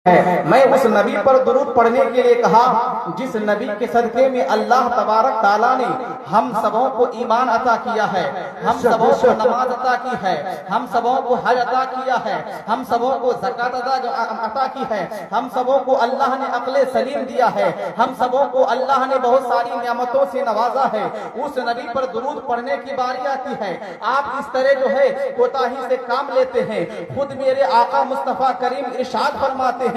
میں اس نبی پر درود پڑھنے کے لیے کہا جس نبی کے صدقے میں اللہ تبارک تعالیٰ نے ہم سبوں کو ایمان عطا کیا ہے، ہم سبوں کو نماز عطا کی ہے، ہم سبوں کو حج عطا کیا ہے، ہم سبوں کو زکوٰۃ عطا کی ہے، ہم سبوں کو اللہ نے عقل سلیم دیا ہے، ہم سبوں کو اللہ نے بہت ساری نعمتوں سے نوازا ہے، اس نبی پر درود پڑھنے کی باری آتی ہے آپ اس طرح جو ہے کوتاہی سے کام لیتے ہیں۔ خود میرے آقا مصطفیٰ کریم ارشاد فرماتے ہیں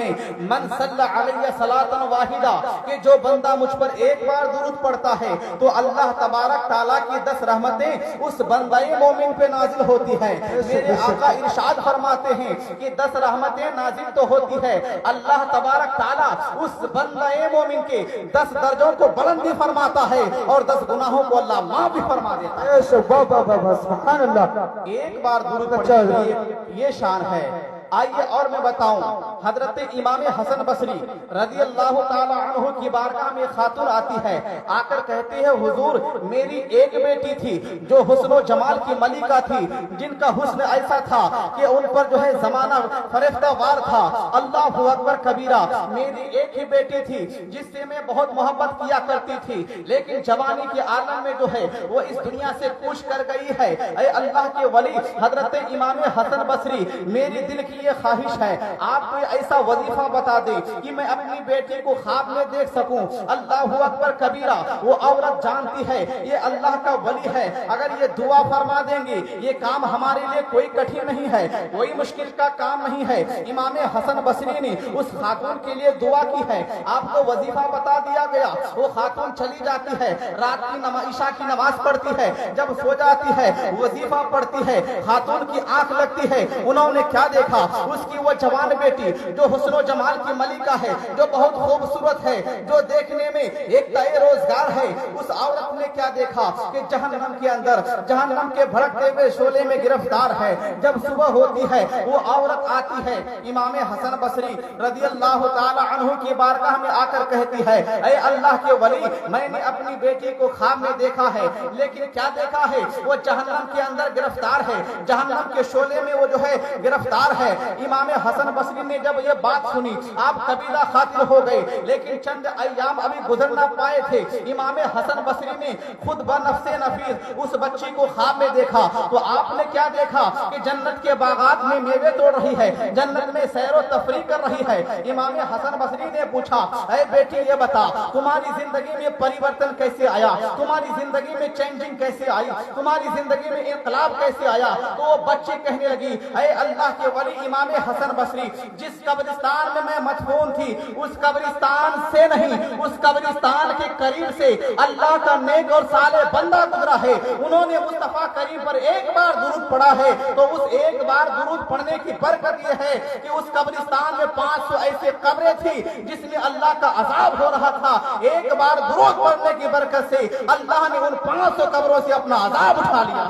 من صلی علیہ صلاۃ واحدہ کہ جو بندہ مجھ پر ایک بار درود پڑھتا ہے تو اللہ تبارک تعالیٰ کی 10 رحمتیں اس بندہ مومن پہ نازل ہوتی ہیں۔ میرے آقا ارشاد فرماتے ہیں کہ 10 رحمتیں نازل تو ہوتی ہے، اللہ تبارک تعالیٰ اس بندہ مومن کے 10 درجوں کو بلند بھی فرماتا ہے اور 10 گناہوں کو اللہ معاف بھی فرما دیتا ہے۔ سبحان اللہ۔ ایک بار درود پڑھنے کی یہ شان ہے۔ آئیے اور میں بتاؤں، حضرت امام حسن بصری رضی اللہ تعالی عنہ کی بارگاہ میں خاتون آتی ہے، آ کر کہتی ہے حضور میری ایک بیٹی تھی جو حسن و جمال کی ملکہ تھی، جن کا حسن ایسا تھا کہ ان پر جو ہے زمانہ فرفتہ وار تھا۔ اللہ اکبر کبیرہ، میری ایک ہی بیٹی تھی جس سے میں بہت محبت کیا کرتی تھی، لیکن جوانی کے عالم میں جو ہے وہ اس دنیا سے کوچ کر گئی ہے۔ اے اللہ کے ولی حضرت امام حسن بصری، میری دل کی یہ خواہش ہے آپ کوئی ایسا وظیفہ بتا دیں کہ میں اپنی بیٹی کو خواب میں دیکھ سکوں۔ اللہ اکبر کبیرہ، وہ عورت جانتی ہے یہ اللہ کا ولی ہے، اگر یہ دعا فرما دیں گے یہ کام ہمارے لیے کوئی کٹھن نہیں ہے، کوئی مشکل کا کام نہیں ہے۔ امام حسن بصری نے اس خاتون کے لیے دعا کی ہے، آپ کو وظیفہ بتا دیا گیا، وہ خاتون چلی جاتی ہے، رات کی عشاء کی نماز پڑھتی ہے، جب سو جاتی ہے وظیفہ پڑھتی ہے، خاتون کی آنکھ لگتی ہے، انہوں نے کیا دیکھا، اس کی وہ جوان بیٹی جو حسن و جمال کی ملکہ ہے، جو بہت خوبصورت ہے، جو دیکھنے میں ایک تئے روزگار ہے، اس عورت نے کیا دیکھا کہ جہنم کے اندر جہنم کے بھڑکتے ہوئے شعلے میں گرفتار ہے۔ جب صبح ہوتی ہے وہ عورت آتی ہے امام حسن بصری رضی اللہ تعالی عنہ کی بارگاہ میں آ کر کہتی ہے اے اللہ کے ولی میں نے اپنی بیٹی کو خواب میں دیکھا ہے، لیکن کیا دیکھا ہے وہ جہنم کے اندر گرفتار ہے، جہنم کے شعلے میں وہ جو ہے گرفتار ہے۔ امام حسن بصری نے جب یہ بات سنی آپ قبیلہ خاطر ہو گئے، لیکن چند ایام ابھی گزر نہ پائے تھے، امام حسن بصری نے خود بنفس نفیس اس بچی کو خواب میں دیکھا تو آپ نے کیا دیکھا کہ جنت کے باغات میں میوے توڑ رہی ہے، جنت میں سیر و تفریح کر رہی ہے۔ امام حسن بصری نے پوچھا اے بیٹی یہ بتا تمہاری زندگی میں پریورتن کیسے آیا، تمہاری زندگی میں چینجنگ کیسے آئی، تمہاری زندگی میں انقلاب کیسے آیا؟ تو وہ بچی کہنے لگی اے اللہ کے ولی امام حسن بصری، جس قبرستان میں میں مدفون تھی اس قبرستان سے نہیں، اس قبرستان کے قریب سے اللہ کا نیک اور صالح بندہ گزرا ہے، انہوں نے مصطفیٰ کریم پر ایک بار درود پڑھا ہے، تو اس ایک بار درود پڑھنے کی برکت یہ ہے کہ اس قبرستان میں 500 ایسے قبریں تھی جس میں اللہ کا عذاب ہو رہا تھا، ایک بار درود پڑھنے کی برکت سے اللہ نے ان 500 قبروں سے اپنا عذاب اٹھا لیا۔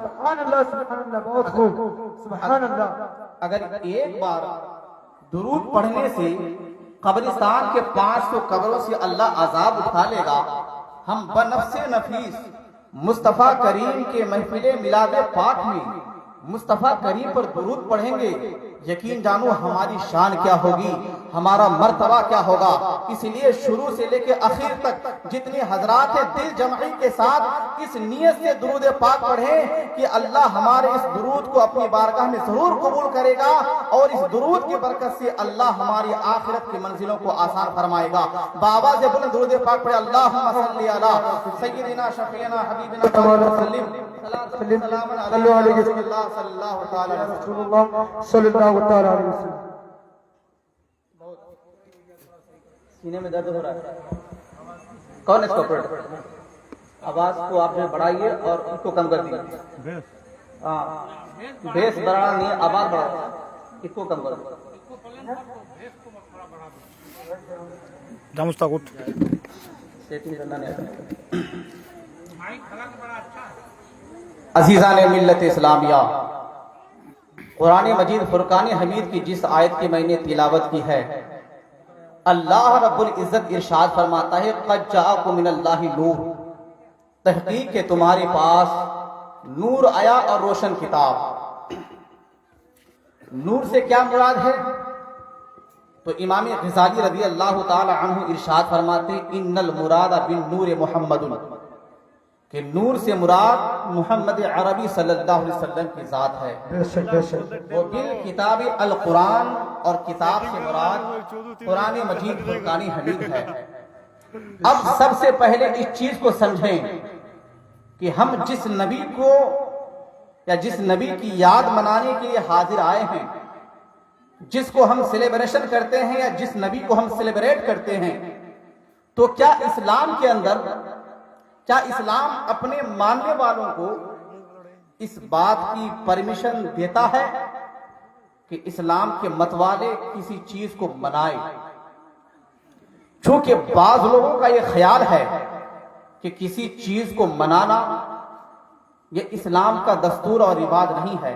سبحان اللہ، سبحان اللہ، بہت خوب، سبحان اللہ۔ اگر ایک بار درود پڑھنے سے قبرستان کے 500 قبروں سے اللہ عذاب اٹھا لے گا، ہم بنفس نفیس مصطفیٰ کریم کے محفل میلاد پاک میں مصطفیٰ کریم پر درود پڑھیں گے، یقین جانو ہماری شان کیا ہوگی، ہمارا مرتبہ کیا ہوگا۔ اس لیے شروع سے لے کے آخر تک جتنے حضرات دل جمعی کے ساتھ اس نیت سے درود پاک پڑھیں کہ اللہ ہمارے اس درود کو اپنی بارگاہ میں ضرور قبول کرے گا، اور اس درود کی برکت سے اللہ ہماری آخرت کی منزلوں کو آسان فرمائے گا۔ بابا سے بلند درود پاک پڑھے، اللہم صلی علی سیدنا شفیعنا حبیبنا وسلم سلام علی رسول اللہ صلی اللہ تعالی علیہ وسلم۔ رسول اللہ صلی اللہ تعالی علیہ وسلم۔ سینے میں درد ہو رہا ہے، کون اس کو آپریٹ؟ آواز کو آپ نے بڑھائیے اور اس کو کم کر دیجیے۔ ہاں بیس بڑھانا نہیں ہے، آواز بڑھانا، اس کو کم کر دیجیے۔ سیٹنگ کرنا نہیں آتا۔ عزیزان ملت اسلامیہ، قرآن مجید فرقان حمید کی جس آیت کی میں نے تلاوت کی ہے، اللہ رب العزت ارشاد فرماتا ہے قد جاءکم من اللہ نور، تحقیق کہ تمہارے پاس نور آیا اور روشن کتاب۔ نور سے کیا مراد ہے؟ تو امام غزالی رضی اللہ تعالی عنہ ارشاد فرماتے ان المراد بالنور محمد، کہ نور سے مراد محمد عربی صلی اللہ علیہ وسلم کی ذات ہے، بے شک بے شک وہ بالکتاب القرآن، اور کتاب سے مراد قرآن مجید فرقان حمید ہے۔ اب سب سے پہلے اس چیز کو سمجھیں کہ ہم جس نبی کو یا جس نبی کی یاد منانے کے لیے حاضر آئے ہیں، جس کو ہم سیلیبریشن کرتے ہیں یا جس نبی کو ہم سیلیبریٹ کرتے ہیں، تو کیا اسلام کے اندر، کیا اسلام اپنے ماننے والوں کو اس بات کی پرمیشن دیتا ہے کہ اسلام کے متوالے کسی چیز کو منائے؟ چونکہ بعض لوگوں کا یہ خیال ہے کہ کسی چیز کو منانا یہ اسلام کا دستور اور رواج نہیں ہے۔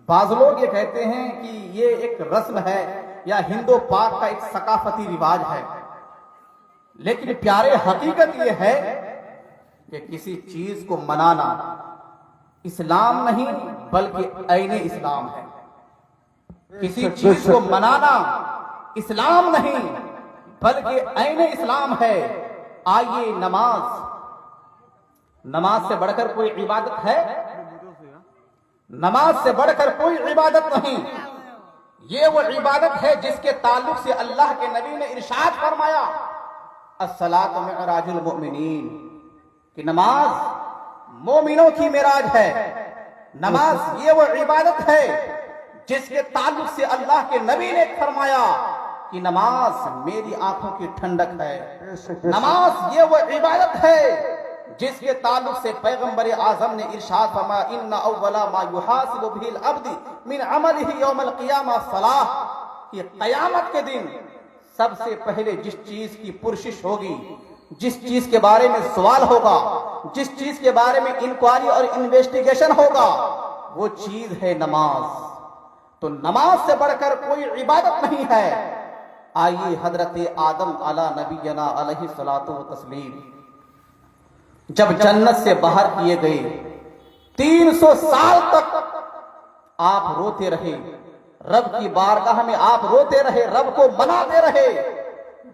بعض لوگ یہ کہتے ہیں کہ یہ ایک رسم ہے یا ہندو پاک کا ایک ثقافتی رواج ہے، لیکن پیارے حقیقت یہ ہے کہ کسی چیز کو منانا اسلام نہیں بلکہ عین اسلام ہے۔ کسی چیز کو منانا اسلام نہیں بلکہ عین اسلام ہے۔ آئیے نماز سے بڑھ کر کوئی عبادت ہے؟ نماز سے بڑھ کر کوئی عبادت نہیں۔ یہ وہ عبادت ہے جس کے تعلق سے اللہ کے نبی نے ارشاد فرمایا الصلاۃ معراج المؤمنین، کہ نماز مومنوں کی معراج ہے۔ نماز یہ وہ عبادت ہے جس کے تعلق سے اللہ کے نبی نے فرمایا کہ نماز میری آنکھوں کی ٹھنڈک ہے۔ نماز یہ وہ عبادت ہے جس کے تعلق سے پیغمبر اعظم نے ارشاد فرمایا ان اول ما یحاسب به العبد من عمله یوم القیامہ الصلاۃ، کہ قیامت کے دن سب سے پہلے جس چیز کی پرسش ہوگی، جس چیز کے بارے میں سوال ہوگا، جس چیز کے بارے میں انکوائری اور انویسٹیگیشن ہوگا، وہ چیز ہے نماز۔ تو نماز سے بڑھ کر کوئی عبادت نہیں ہے۔ آئیے حضرت آدم علی نبینا علیہ الصلوۃ والتسلیم جب جنت سے باہر کیے گئے، 300 سال تک آپ روتے رہے، رب کی بارگاہ میں آپ روتے رہے، رب کو مناتے رہے۔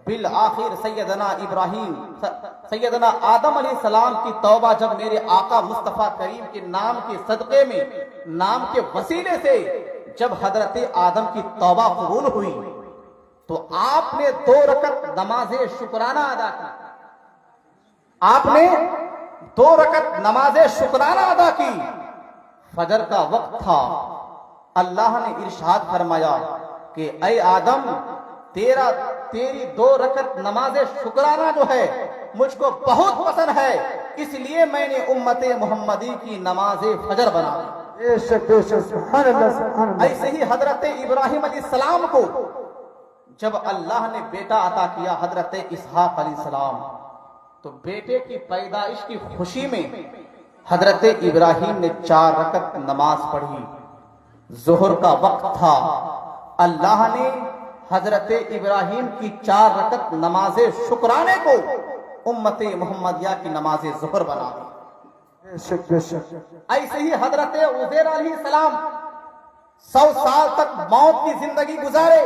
بالآخر سیدنا آدم علیہ السلام کی توبہ جب میرے آقا مصطفیٰ کریم کے نام کے صدقے میں، نام کے وسیلے سے جب حضرت آدم کی توبہ قبول ہوئی، تو آپ نے 2 رکعت نماز شکرانہ ادا کی۔ آپ نے 2 رکعت نماز شکرانہ ادا کی۔ فجر کا وقت تھا، اللہ نے ارشاد فرمایا کہ اے آدم، تیری 2 رکعت نماز شکرانہ جو ہے مجھ کو بہت پسند ہے، اس لیے میں نے امت محمدی کی نماز فجر بنا دی۔ بے شک بے شک، سبحان اللہ سبحان اللہ۔ ایسے ہی حضرت ابراہیم علیہ السلام کو جب اللہ نے بیٹا عطا کیا حضرت اسحاق علیہ السلام، تو بیٹے کی پیدائش کی خوشی میں حضرت ابراہیم نے 4 رکعت نماز پڑھی۔ ظہر کا وقت تھا، اللہ نے حضرت ابراہیم کی 4 رکعت نماز شکرانے کو امت محمدیہ کی نماز ظہر بنا دی۔ بے شک بے شک۔ ایسے ہی حضرت عزیر علیہ السلام 100 سال تک موت کی زندگی گزارے۔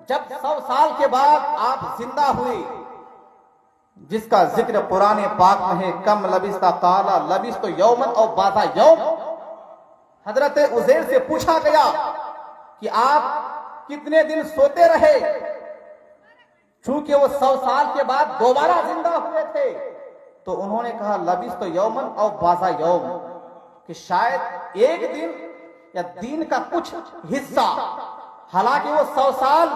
جب 100 سال کے بعد آپ زندہ ہوئے، جس کا ذکر قرآن پاک میں ہے کم لبثت قال لبثت یوما او بعض یوم، حضرت عزیر سے پوچھا گیا کہ آپ کتنے دن سوتے رہے، چونکہ وہ 100 سال کے بعد دوبارہ زندہ ہوئے تھے، تو انہوں نے کہا لبثت یوما او بعض یوم، کہ شاید ایک دن یا دن کا کچھ حصہ، حالانکہ وہ 100 سال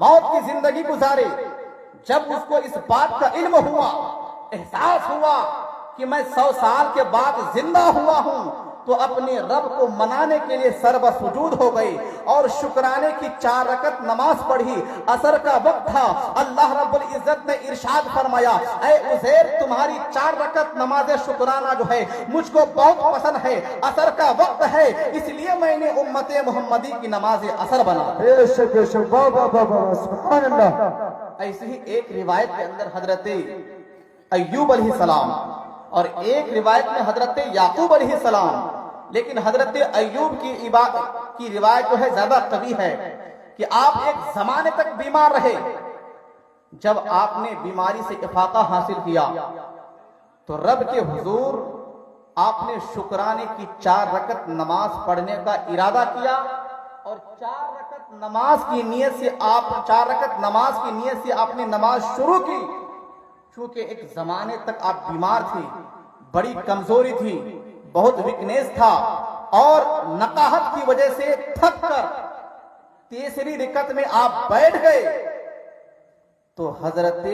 موت کی زندگی گزارے۔ جب اس کو اس بات کا علم ہوا، احساس ہوا کہ میں 100 سال کے بعد زندہ ہوا ہوں، تو اپنے رب کو منانے کے لیے سر بسجود ہو گئی اور شکرانے کی 4 رکعت نماز پڑھی۔ عصر کا وقت تھا، اللہ رب العزت نے ارشاد فرمایا اے عزیر، تمہاری 4 رکعت نماز شکرانہ جو ہے مجھ کو بہت پسند ہے، عصر کا وقت ہے، اس لیے میں نے امت محمدی کی نماز عصر بنا۔ بے شک بے شک، واہ واہ واہ واہ، سبحان اللہ۔ ایسے ہی ایک روایت کے اندر حضرت ایوب علیہ السلام اور ایک روایت میں حضرت یعقوب علیہ السلام، لیکن حضرت ایوب کی روایت جو ہے زیادہ قوی ہے کہ آپ ایک زمانے تک بیمار رہے. جب آپ نے بیماری سے افاقہ حاصل کیا تو رب کے حضور آپ نے شکرانے کی 4 رکعت نماز پڑھنے کا ارادہ کیا اور 4 رکعت نماز کی نیت سے آپ نے نماز شروع کی. چونکہ ایک زمانے تک آپ بیمار تھی, بڑی کمزوری تھی, بہت ویکنیس تھا اور نقاہت کی وجہ سے تھک کر تیسری رکعت میں آپ بیٹھ گئے تو حضرت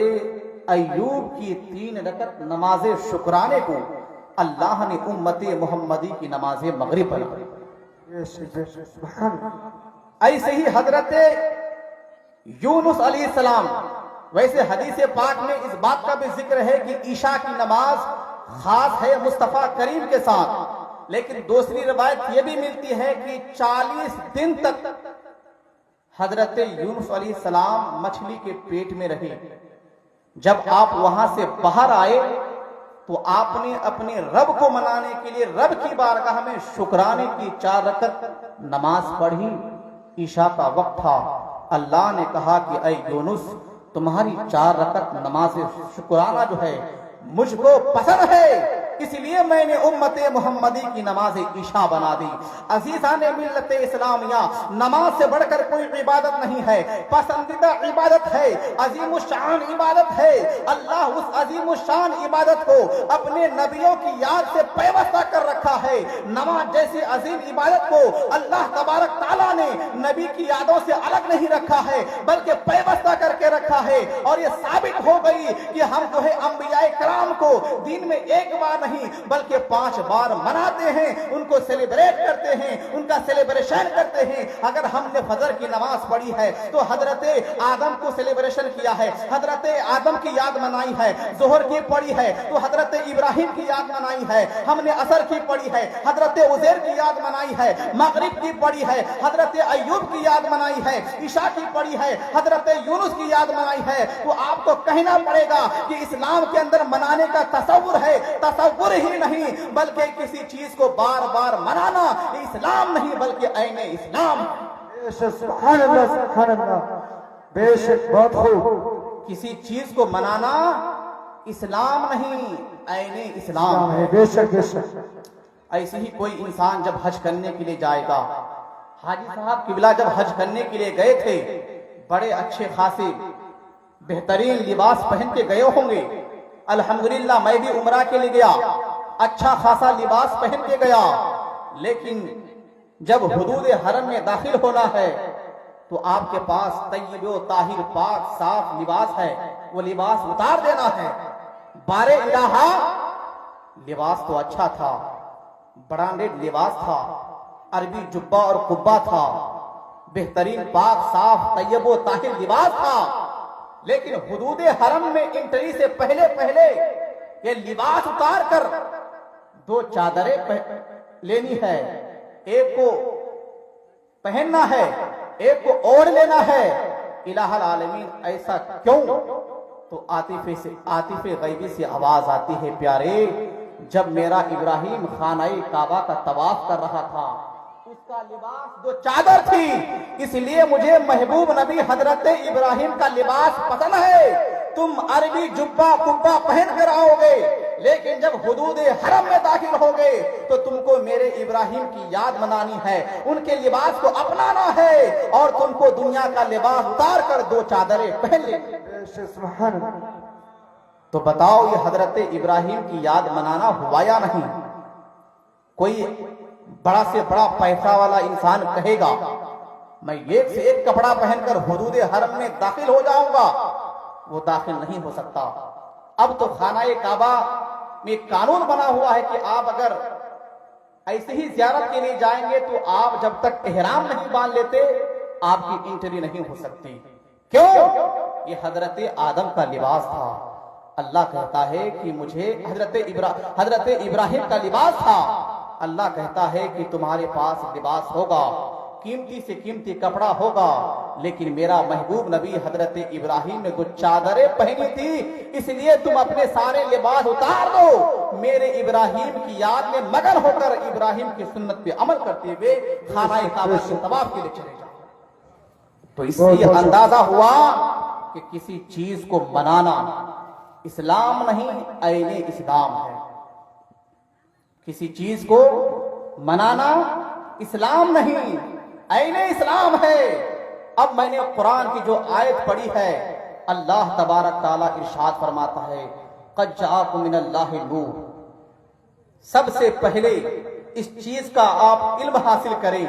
ایوب کی 3 رکعت نماز شکرانے کو اللہ نے امت محمدی کی نماز مغرب بنائی. ایسے ہی حضرت یونس علیہ السلام, ویسے حدیث پاک میں اس بات کا بھی ذکر ہے کہ عشاء کی نماز خاص ہے مصطفیٰ کریم کے ساتھ, لیکن دوسری روایت یہ بھی ملتی ہے کہ 40 دن تک حضرت یونس علیہ السلام مچھلی کے پیٹ میں رہے. جب آپ وہاں سے باہر آئے تو آپ نے اپنے رب کو منانے کے لیے رب کی بارگاہ میں شکرانے کی 4 رکعت نماز پڑھی. عشاء کا وقت تھا. اللہ نے کہا کہ اے یونس, تمہاری 4 رکعت نماز شکرانہ جو ہے مجھ کو پسند ہے, اس لیے میں نے امت محمدی کی نماز عشاء بنا دی. عزیزان ملت اسلامیہ, نماز سے بڑھ کر کوئی عبادت نہیں ہے, پسندیدہ عبادت ہے, عظیم الشان عبادت ہے. اللہ اس عظیم الشان عبادت کو اپنے نبیوں کی یاد سے پیوستہ کر رکھا ہے. نماز جیسی عظیم عبادت کو اللہ تبارک تعالیٰ نے نبی کی یادوں سے الگ نہیں رکھا ہے بلکہ پیوستہ کر کے رکھا ہے. اور یہ ثابت ہو گئی کہ ہم جو ہے انبیاء کرام کو دن میں ایک بار نہیں بلکہ 5 بار مناتے ہیں, ان کو سیلیبریٹ کرتے ہیں, ان کا سیلیبریشن کرتے ہیں. اگر ہم نے فجر کی نماز پڑھی ہے تو حضرت آدم کو سیلیبریشن کیا ہے, حضرت آدم کی یاد منائی ہے. ظہر کی پڑھی ہے تو حضرت ابراہیم کی یاد منائی ہے. ہم نے عصر کی پڑھی ہے, حضرت عزیر کی یاد منائی ہے. مغرب کی پڑھی ہے, حضرت ایوب کی یاد منائی ہے. عشاء کی پڑھی ہے, حضرت یونس کی یاد منائی ہے. تو آپ کو کہنا پڑے گا کہ اسلام کے اندر منانے کا تصور ہے, تصور ہی نہیں بلکہ کسی چیز کو بار بار منانا اسلام نہیں بلکہ عین اسلام. سبحان اللہ, سبحان اللہ, بے شک, بہت خوب. کسی چیز کو منانا اسلام نہیں, عین اسلام ہے. بے شک, بے شک. ایسے ہی کوئی انسان جب حج کرنے کے لیے جائے گا, حاجی صاحب قبلہ جب حج کرنے کے لیے گئے تھے بڑے اچھے خاصے بہترین لباس پہن کے گئے ہوں گے. الحمدللہ میں بھی عمرہ کے لیے گیا, اچھا خاصا لباس پہن کے گیا, لیکن جب حدود حرم میں داخل ہونا ہے تو آپ کے پاس طیب و طاہر پاک صاف لباس ہے, وہ لباس اتار دینا ہے. بارے الہا لباس تو اچھا تھا, برانڈڈ لباس تھا, عربی جبہ اور قبہ تھا, بہترین پاک صاف طیب و طاہر لباس تھا, لیکن حدود حرم میں انٹری سے پہلے یہ لباس اتار کر 2 چادریں لینی ہے, ایک کو پہننا ہے, ایک کو اوڑھ لینا ہے. الہ العالمین ایسا کیوں؟ تو عاطف غیبی سے آواز آتی ہے, پیارے جب میرا ابراہیم خانہ کعبہ کا طواف کر رہا تھا اس کا لباس 2 چادر تھی, اس لیے مجھے محبوب نبی حضرت ابراہیم کا لباس پسند ہے. تم عربی جبہ قبہ پہن کر آؤ گے, لیکن جب حدود حرم میں داخل ہو گئے تو تم کو میرے ابراہیم کی یاد منانی ہے, ان کے لباس کو اپنانا ہے, اور تم کو دنیا کا لباس اتار کر 2 چادریں پہن لیں. سبحان اللہ. تو بتاؤ یہ حضرت ابراہیم کی یاد منانا ہوا یا نہیں؟ کوئی بڑا سے بڑا پیسہ والا انسان کہے گا میں ایک سے ایک کپڑا پہن کر حدود حرم میں داخل ہو جاؤں گا, وہ داخل نہیں ہو سکتا. اب تو خانہ کعبہ میں قانون بنا ہوا ہے کہ آپ اگر ایسے ہی زیارت کے لیے جائیں گے تو آپ جب تک احرام نہیں باندھ لیتے آپ کی انٹری نہیں ہو سکتی. کیوں؟ یہ حضرت آدم کا لباس تھا. اللہ کہتا ہے کہ مجھے حضرت ابراہیم کا لباس تھا. اللہ کہتا ہے کہ تمہارے پاس لباس ہوگا, قیمتی سے قیمتی کپڑا ہوگا, لیکن میرا محبوب نبی حضرت ابراہیم نے 2 چادریں پہنی تھی, اس لیے تم اپنے سارے لباس اتار دو, میرے ابراہیم کی یاد میں مگن ہو کر ابراہیم کی سنت پہ عمل کرتے ہوئے خانہ کعبہ کے طواف کے لیے چلے جاؤ. تو اس سے یہ اندازہ ہوا کہ کسی چیز کو منانا اسلام نہیں عین اسلام ہے. کسی چیز کو منانا اسلام نہیں عین اسلام ہے. اب میں نے قرآن کی جو آیت پڑھی ہے اللہ تبارک تعالیٰ ارشاد فرماتا ہے قد جاءکم من اللہ نور. سب سے پہلے اس چیز کا آپ علم حاصل کریں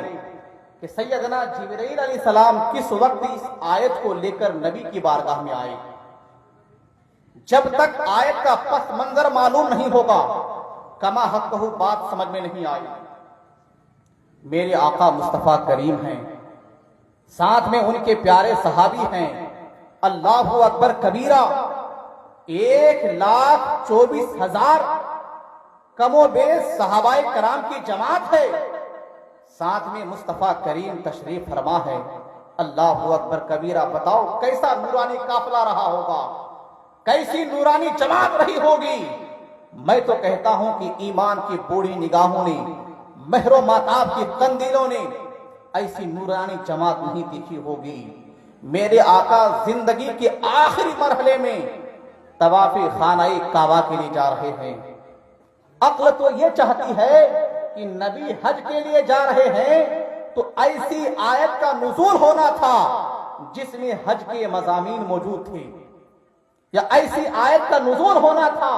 کہ سیدنا جبرائیل علیہ السلام کس وقت اس آیت کو لے کر نبی کی بارگاہ میں آئے. جب تک آیت کا پس منظر معلوم نہیں ہوگا کما حق کہو بات سمجھ میں نہیں آئی. میرے آقا مصطفیٰ کریم ہیں, ساتھ میں ان کے پیارے صحابی ہیں. اللہ اکبر کبیرہ 1,24,000 کم و بیش صحابہ کرام کی جماعت ہے. ساتھ میں مصطفیٰ کریم تشریف فرما ہے. اللہ اکبر کبیرہ. بتاؤ کیسا نورانی قافلہ رہا ہوگا, کیسی نورانی جماعت رہی ہوگی. میں تو کہتا ہوں کہ ایمان کی بوڑھی نگاہوں نے, مہر و ماتاب کی قندیلوں نے ایسی نورانی جماعت نہیں دیکھی ہوگی. میرے آقا زندگی کے آخری مرحلے میں طواف خانہ کعبہ کے لیے جا رہے ہیں. عقل تو یہ چاہتی ہے کہ نبی حج کے لیے جا رہے ہیں تو ایسی آیت کا نزول ہونا تھا جس میں حج کے مضامین موجود تھے, یا ایسی آیت کا نزول ہونا تھا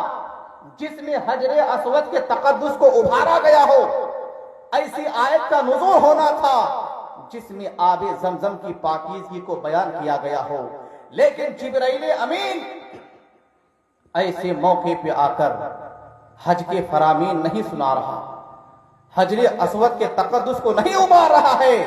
جس میں حجر اسود کے تقدس کو ابھارا گیا ہو. ایسی آیت کا نزول ہونا تھا جس میں آب زمزم کی پاکیزگی کو بیان کیا گیا ہو. لیکن جبرائیل امین ایسے موقع پہ آ کر حج کے فرامین نہیں سنا رہا, حجر اسود کے تقدس کو نہیں ابھار رہا ہے,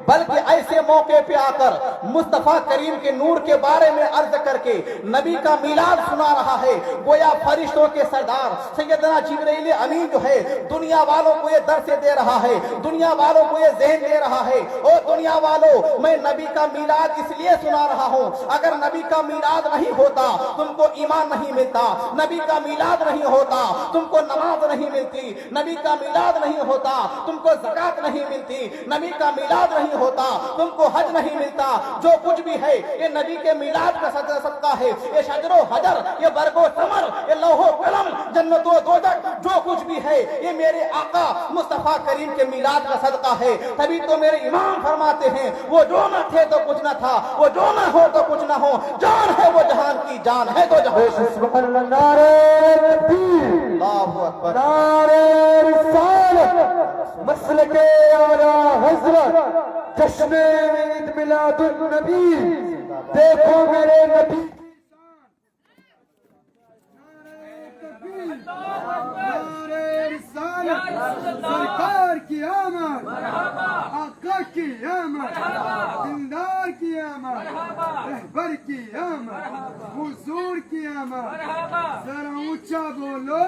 بلکہ ایسے موقع پہ آ کر مصطفیٰ کریم کے نور کے بارے میں عرض کر کے نبی کا میلاد سنا رہا ہے. گویا فرشتوں کے سردار سیدنا جبرائیل امین جو ہے دنیا والوں کو یہ درس دے رہا ہے, دنیا والوں کو یہ ذہن دے رہا ہے, اور دنیا والوں میں نبی کا میلاد اس لیے سنا رہا ہوں, اگر نبی کا میلاد نہیں ہوتا تم کو ایمان نہیں ملتا, نبی کا میلاد نہیں ہوتا تم کو نماز نہیں ملتی, نبی کا میلاد نہیں ہوتا تم کو زکات نہیں ملتی, نبی کا میلاد نہیں ہوتا تم کو حج نہیں ملتا. جو کچھ بھی ہے یہ نبی کے میلاد کا صدقہ ہے. یہ شجر و حجر, یہ برگ و ثمر, یہ لوح و قلم, جنت و دوزخ, جو کچھ بھی ہے یہ میرے آقا مصطفیٰ کریم کے میلاد کا صدقہ ہے. تبھی تو میرے امام فرماتے ہیں وہ جو نہ تھے تو کچھ نہ تھا, وہ جو نہ ہو تو کچھ نہ ہو, جان ہے وہ جہان کی جان ہے تو جہان. سبحان اللہ. نعرہ تکبیر, اللہ اکبر, نعرہ رسالت, مسلک اعلی حضرت, جشن عید میلاد النبی. دیکھو میرے نبی سرکار کی آمد, آقا کی آمد, دیندار کی آمد, رہبر کی آمد, حضور کی آمد. ذرا اونچا بولو.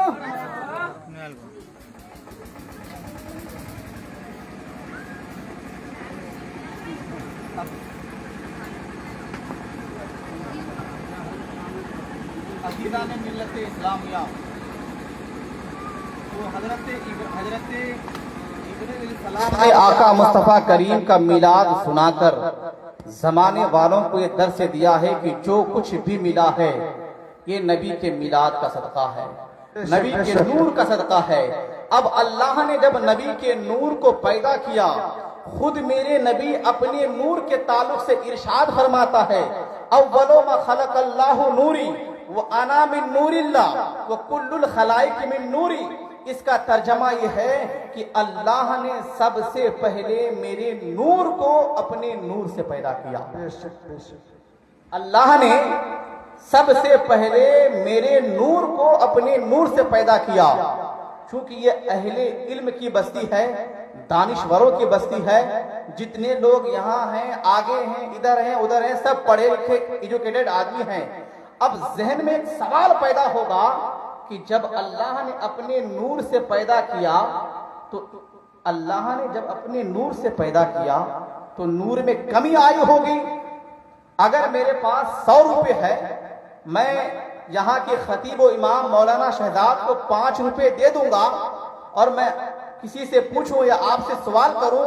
عقیدہ نے ملت اسلامیہ وہ حضرت آقا مصطفیٰ کریم کا میلاد سنا کر زمانے والوں کو یہ درس دیا ہے کہ جو کچھ بھی ملا ہے یہ نبی کے میلاد کا صدقہ ہے, نبی کے نور کا صدقہ ہے. اب اللہ نے جب نبی کے نور کو پیدا کیا, خود میرے نبی اپنے نور کے تعلق سے ارشاد فرماتا ہے اول ما خلق اللہ نوری وَأَنَا مِن نُورِ اللَّهِ وَكُلُّ الْخَلَائِقِ مِن نُورِ. اس کا ترجمہ یہ ہے کہ اللہ نے سب سے پہلے میرے نور کو اپنے نور سے پیدا کیا. اللہ نے سب سے پہلے میرے نور کو اپنے نور سے پیدا کیا. چونکہ یہ اہل علم کی بستی ہے, دانشوروں کی بستی ہے, جتنے لوگ یہاں ہیں, آگے ہیں, ادھر ہیں, ادھر ہیں, سب پڑھے لکھے ایجوکیٹڈ آدمی ہیں. اب ذہن میں ایک سوال پیدا ہوگا کہ جب اللہ نے اپنے نور سے پیدا کیا تو اللہ نے جب اپنے نور سے پیدا کیا تو نور میں کمی آئی ہوگی. اگر میرے پاس 100 روپے ہے, میں یہاں کے خطیب و امام مولانا شہزاد کو 5 روپے دے دوں گا, اور میں کسی سے پوچھوں یا آپ سے سوال کروں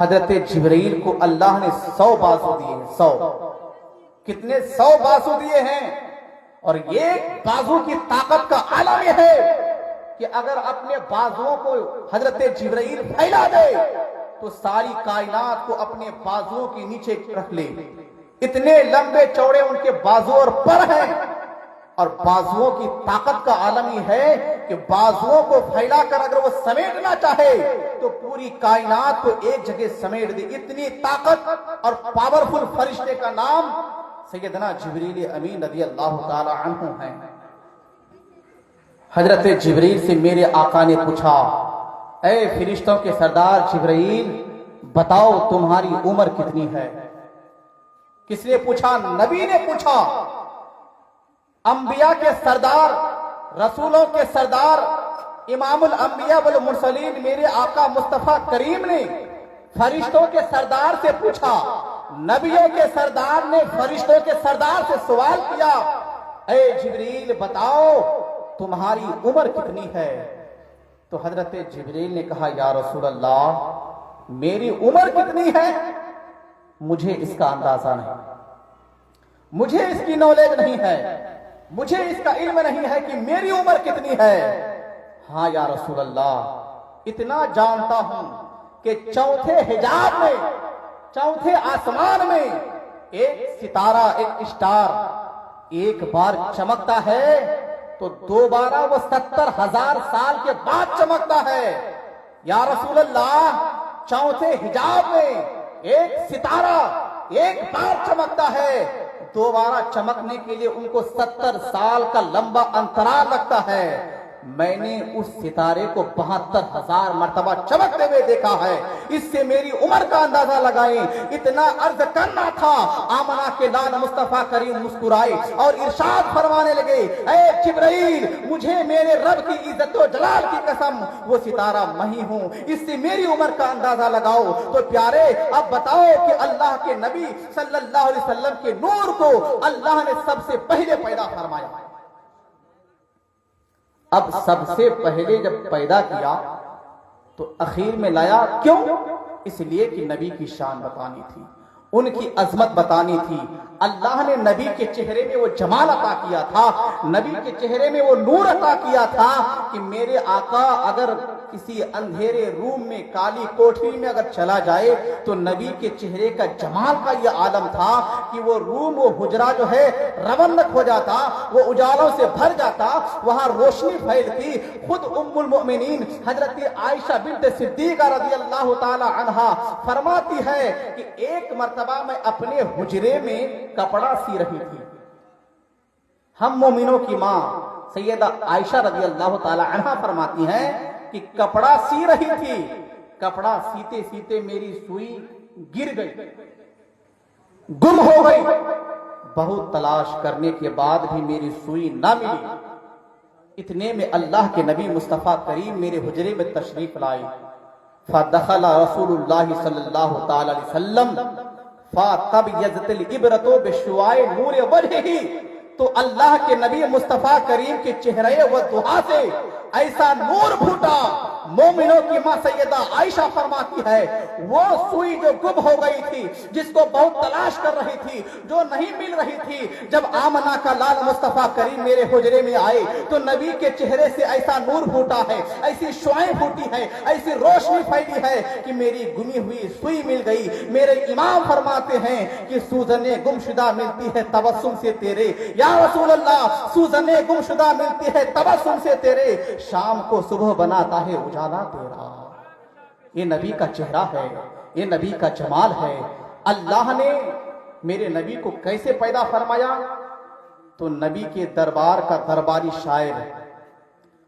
حضرت جبرائیل کو اللہ نے 100 بازو دیے ہیں، 100 کتنے 100 بازو دیے ہیں، اور ایک بازو کی طاقت کا عالم یہ ہے کہ اگر اپنے بازوؤں کو حضرت جبرائیل پھیلا دے تو ساری کائنات کو اپنے بازوؤں کے نیچے رکھ لے. اتنے لمبے چوڑے ان کے بازو اور پر ہیں، اور بازوؤں کی طاقت کا عالم یہ ہے کہ بازوؤں کو پھیلا کر اگر وہ سمیٹنا چاہے تو پوری کائنات کو ایک جگہ سمیٹ دے. اتنی طاقت اور پاورفل فرشتے کا نام سیدنا جبریل امین رضی اللہ تعالی عنہ ہیں. حضرت جبریل سے میرے آقا نے پوچھا، اے فرشتوں کے سردار جبرائیل، بتاؤ تمہاری عمر کتنی ہے؟ کس نے پوچھا؟ نبی نے پوچھا. انبیاء کے سردار، رسولوں کے سردار، امام الانبیاء والمرسلین میرے آقا مصطفیٰ کریم نے فرشتوں کے سردار سے پوچھا. نبیوں کے سردار نے فرشتوں کے سردار سے سوال کیا، اے جبریل بتاؤ تمہاری عمر کتنی ہے؟ تو حضرت جبریل نے کہا، یا رسول اللہ میری عمر کتنی ہے مجھے اس کا اندازہ نہیں، مجھے اس کی نالج نہیں ہے، مجھے اس کا علم نہیں ہے کہ میری عمر کتنی ہے. ہاں یا رسول اللہ اتنا جانتا ہوں کہ چوتھے حجاب میں، چوتھے آسمان میں ایک ستارہ، ایک اسٹار ایک بار چمکتا ہے تو دوبارہ وہ 70,000 سال کے بعد چمکتا ہے. یا رسول اللہ چوتھے حجاب میں ایک ستارہ ایک بار چمکتا ہے، دوبارہ چمکنے کے لیے ان کو 70 سال کا لمبا انترال لگتا ہے. میں نے اس ستارے کو 72,000 مرتبہ چمکتے ہوئے دیکھا ہے. اس سے میری عمر کا اندازہ لگائیں. اتنا عرض کرنا تھا، آمنہ کے لال مصطفیٰ کریم مسکرائے اور ارشاد فرمانے لگے، اے جبرائیل مجھے میرے رب کی عزت و جلال کی قسم وہ ستارہ میں ہی ہوں، اس سے میری عمر کا اندازہ لگاؤ. تو پیارے اب بتاؤ کہ اللہ کے نبی صلی اللہ علیہ وسلم کے نور کو اللہ نے سب سے پہلے پیدا فرمایا. اب سب سے پہلے جب پیدا کیا تو اخیر میں لایا، کیوں؟ اس لیے کہ نبی کی شان بتانی تھی، ان کی عظمت بتانی تھی. اللہ نے نبی کے چہرے میں وہ جمال عطا کیا تھا، نبی کے چہرے میں وہ نور عطا کیا تھا کہ میرے آقا اگر کسی اندھیرے روم میں، کالی کوٹری میں اگر چلا جائے تو نبی کے چہرے کا جمال کا یہ عالم تھا کہ وہ روم، وہ حجرہ جو ہے رونق ہو جاتا، وہ اجالوں سے بھر جاتا، وہاں روشنی پھیلتی. خود ام المؤمنین حضرت عائشہ بنت صدیقہ رضی اللہ تعالی عنہا فرماتی ہے کہ ایک مرتبہ میں اپنے حجرے میں کپڑا سی رہی تھی. ہم مومنوں کی ماں سیدہ عائشہ رضی اللہ تعالی عنہا فرماتی ہیں کہ کپڑا سی رہی تھی، کپڑا سیتے سیتے میری سوئی گر گئی، گم ہو گئی. بہت تلاش کرنے کے بعد بھی میری سوئی نہ ملی. اتنے میں اللہ کے نبی مصطفیٰ کریم میرے حجرے میں تشریف لائے. فدخل رسول اللہ صلی اللہ تعالی علیہ وسلم فَتَبْيَضَتِ الْعِبْرَةُ بِشُعَاعِ نُورِ وَجْهِهِ. تو اللہ کے نبی مصطفیٰ کریم کے چہرے و دعا سے ایسا نور پھوٹا. مومنوں کی ماں سیدہ عائشہ فرماتی ہے وہ سوئی جو گم ہو گئی تھی، جس کو بہت تلاش کر رہی تھی، جو نہیں مل رہی تھی، جب آمنہ کا لال مصطفیٰ کریم میرے حجرے میں آئے تو نبی کے چہرے سے ایسا نور پھوٹا ہے، ایسی شعائیں پھوٹی ہے، ایسی روشنی پھیلی ہے کہ میری گمی ہوئی سوئی مل گئی. میرے امام فرماتے ہیں کہ سوزنیں گمشدہ ملتی ہے تبسم سے تیرے. یا رسول اللہ سوزنیں گمشدہ ملتی ہے تبسم سے تیرے، شام کو صبح بناتا ہے اجالا تیرا. یہ نبی کا چہرہ ہے، یہ نبی کا جمال ہے. اللہ نے میرے نبی کو کیسے پیدا فرمایا؟ تو نبی کے دربار کا درباری شاعر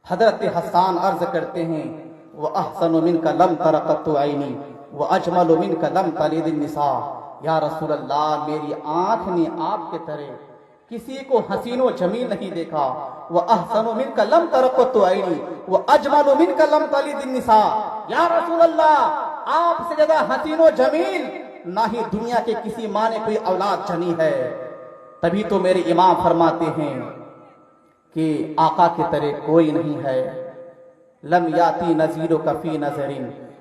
حضرت حسان عرض کرتے ہیں، وَأَحْسَنُ مِنْكَ لَمْ تَرَ قَطُّ عَيْنِي وَأَجْمَلُ مِنْكَ لَمْ تَلِدِ النِّسَاءُ. یا رسول اللہ میری آنکھ نے آپ کے طرح کسی کو حسین و جمیل نہیں دیکھا. وَأَحْسَنُ مِنْكَ لَمْ تَرَ قَطُّ عَيْنِي وَأَجْمَلُ مِنْكَ لَمْ تَلِدِ النِّسَاءُ. یا رسول اللہ آپ سے زیادہ حسین و جمیل نہ ہی دنیا کے کسی ماں نے کوئی اولاد جنی ہے. تبھی تو میرے امام فرماتے ہیں کہ آقا کی طرح کوئی نہیں ہے. لم یاتی نذیرک فی نظر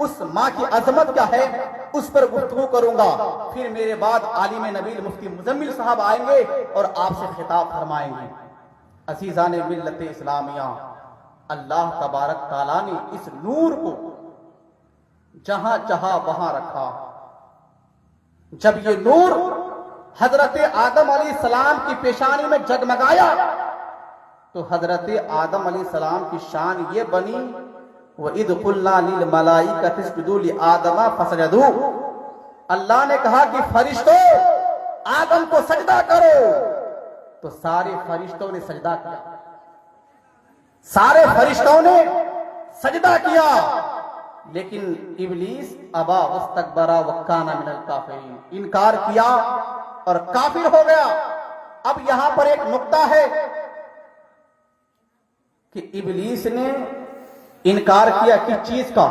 اس ماں کی عظمت کیا ہے اس پر گفتگو کروں گا. پھر میرے بعد عالم نبیل مفتی مزمل صاحب آئیں گے اور آپ سے خطاب فرمائیں گے. عزیزان ملت اسلامیہ، اللہ تبارک تعالیٰ نے اس نور کو جہاں چاہا وہاں رکھا. جب یہ نور حضرت آدم علیہ السلام کی پیشانی میں جگمگایا تو حضرت آدم علیہ السلام کی شان یہ بنی وَإِذْ قُلْنَا لِلْمَلَائِكَةِ اسْجُدُوا لِآدَمَ فَسَجَدُوا. اللہ نے کہا کہ فرشتوں آدم کو سجدہ کرو تو سارے فرشتوں نے سجدہ کیا. سارے فرشتوں نے سجدہ کیا، لیکن ابلیس ابا واستکبر وکان من الکافرین، انکار کیا اور کافر ہو گیا. اب یہاں پر ایک نقطہ ہے کہ ابلیس نے انکار کیا کس چیز کا؟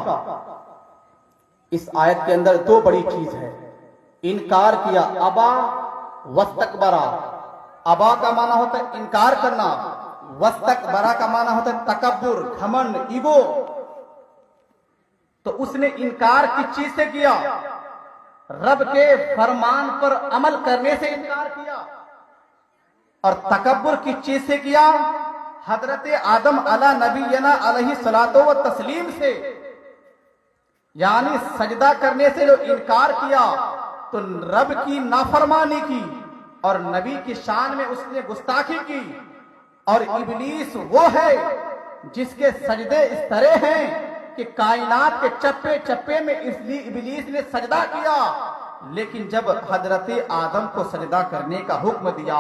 اس آیت کے اندر دو بڑی چیز ہے. انکار کیا ابا واستکبر. ابا کا معنی ہوتا ہے انکار کرنا، واستکبر کا معنی ہوتا ہے تکبر، گھمنڈ، ایگو. تو اس نے انکار کس چیز سے کیا؟ رب کے فرمان پر عمل کرنے سے انکار کیا. اور تکبر کس چیز سے کیا؟ حضرت آدم علی نبینا علیہ الصلوۃ والتسلیم سے، یعنی سجدہ کرنے سے جو انکار کیا تو رب کی نافرمانی کی اور نبی کی شان میں اس نے گستاخی کی. اور ابلیس وہ ہے جس کے سجدے اس طرح ہیں کہ کائنات کے چپے چپے میں اس لیے ابلیس نے سجدہ کیا. لیکن جب حضرت آدم کو سجدہ کرنے کا حکم دیا،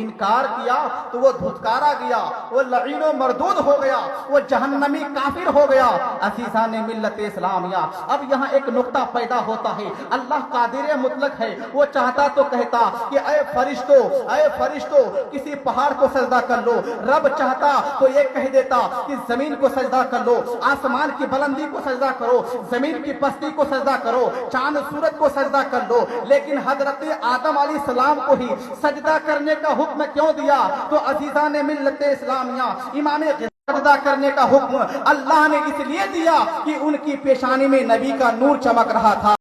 انکار کیا تو وہ دھتکارا گیا، وہ لعین و مردود ہو گیا، وہ جہنمی کافر ہو گیا. عزیزان ملت اسلامیہ، اب یہاں ایک نقطہ پیدا ہوتا ہے. اللہ قادر مطلق ہے، وہ چاہتا تو کہتا کہ اے فرشتوں کسی پہاڑ کو سجدہ کر لو. رب چاہتا تو یہ کہہ دیتا کہ زمین کو سجدہ کر لو، آسمان کی بلندی کو سجدہ کرو، زمین کی پستی کو سجدہ کرو، چاند سورج کو سجدہ کر لو. لیکن حضرت آدم علیہ السلام کو ہی سجدہ کرنے کا حکم کیوں دیا؟ تو عزیزان ملت اسلامیہ، امام سجدہ کرنے کا حکم اللہ نے اس لیے دیا کہ ان کی پیشانی میں نبی کا نور چمک رہا تھا.